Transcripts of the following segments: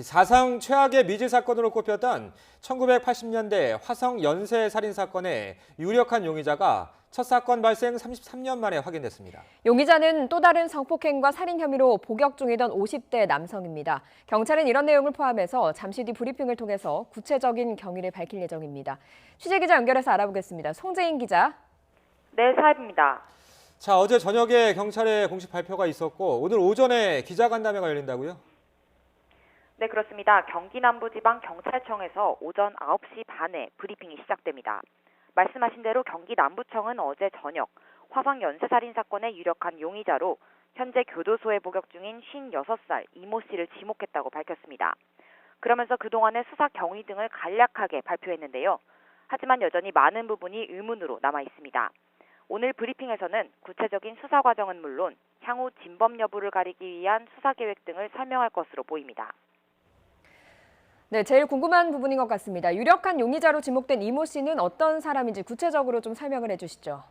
사상 최악의 미제 사건으로 꼽혔던 1980년대 화성 연쇄 살인 사건의 유력한 용의자가 첫 사건 발생 33년 만에 확인됐습니다. 용의자는 또 다른 성폭행과 살인 혐의로 복역 중이던 50대 남성입니다. 경찰은 이런 내용을 포함해서 잠시 뒤 브리핑을 통해서 구체적인 경위를 밝힐 예정입니다. 취재기자 연결해서 알아보겠습니다. 송재인 기자. 네, 사입입니다. 자, 어제 저녁에 경찰의 공식 발표가 있었고 오늘 오전에 기자간담회가 열린다고요? 네, 그렇습니다. 경기 남부지방경찰청에서 오전 9시 반에 브리핑이 시작됩니다. 말씀하신 대로 경기 남부청은 어제 저녁 화성 연쇄살인 사건의 유력한 용의자로 현재 교도소에 복역 중인 56살 이모 씨를 지목했다고 밝혔습니다. 그러면서 그동안의 수사 경위 등을 간략하게 발표했는데요. 하지만 여전히 많은 부분이 의문으로 남아 있습니다. 오늘 브리핑에서는 구체적인 수사 과정은 물론 향후 진범 여부를 가리기 위한 수사 계획 등을 설명할 것으로 보입니다. 네, 제일 궁금한 부분인 것 같습니다. 유력한 용의자로 지목된 이모 씨는 어떤 사람인지 구체적으로 좀 설명을 해주시죠.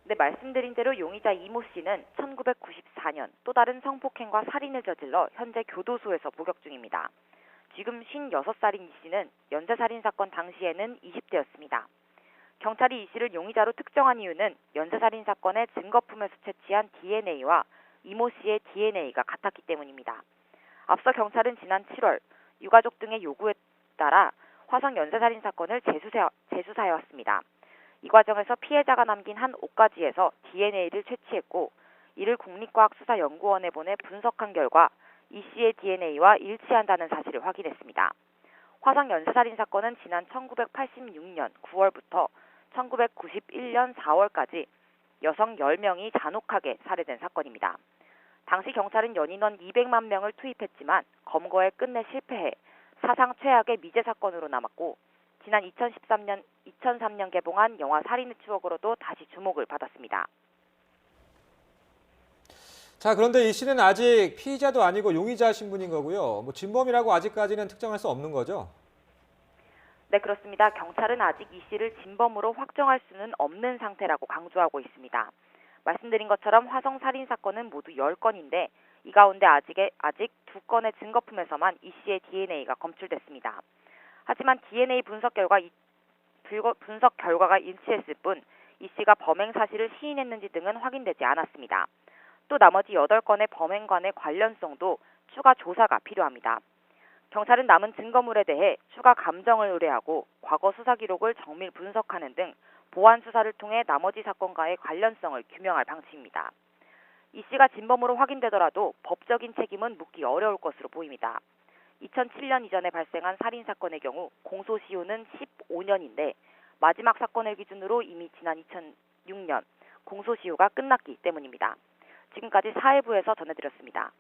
네, 말씀드린 대로 용의자 이모 씨는 1994년 또 다른 성폭행과 살인을 저질러 현재 교도소에서 복역 중입니다. 지금 56살인 이 씨는 연쇄살인 사건 당시에는 20대였습니다. 경찰이 이 씨를 용의자로 특정한 이유는 연쇄살인 사건의 증거품에서 채취한 DNA와 이모 씨의 DNA가 같았기 때문입니다. 앞서 경찰은 지난 7월 유가족 등의 요구에 따라 화성 연쇄살인 사건을 재수사해왔습니다. 이 과정에서 피해자가 남긴 한 옷가지에서 DNA를 채취했고 이를 국립과학수사연구원에 보내 분석한 결과 이 씨의 DNA와 일치한다는 사실을 확인했습니다. 화성 연쇄살인 사건은 지난 1986년 9월부터 1991년 4월까지 여성 10명이 잔혹하게 살해된 사건입니다. 당시 경찰은 연인원 200만 명을 투입했지만 검거에 끝내 실패해 사상 최악의 미제 사건으로 남았고 지난 2003년 개봉한 영화 살인의 추억으로도 다시 주목을 받았습니다. 자, 그런데 이 씨는 아직 피의자도 아니고 용의자 신분인 거고요. 진범이라고 아직까지는 특정할 수 없는 거죠? 네, 그렇습니다. 경찰은 아직 이 씨를 진범으로 확정할 수는 없는 상태라고 강조하고 있습니다. 말씀드린 것처럼 화성 살인 사건은 모두 10건인데 이 가운데 아직 2건의 증거품에서만 이 씨의 DNA가 검출됐습니다. 하지만 DNA 분석 결과가 일치했을 뿐 이 씨가 범행 사실을 시인했는지 등은 확인되지 않았습니다. 또 나머지 8건의 범행 간의 관련성도 추가 조사가 필요합니다. 경찰은 남은 증거물에 대해 추가 감정을 의뢰하고 과거 수사 기록을 정밀 분석하는 등 보완 수사를 통해 나머지 사건과의 관련성을 규명할 방침입니다. 이 씨가 진범으로 확인되더라도 법적인 책임은 묻기 어려울 것으로 보입니다. 2007년 이전에 발생한 살인 사건의 경우 공소시효는 15년인데 마지막 사건을 기준으로 이미 지난 2006년 공소시효가 끝났기 때문입니다. 지금까지 사회부에서 전해드렸습니다.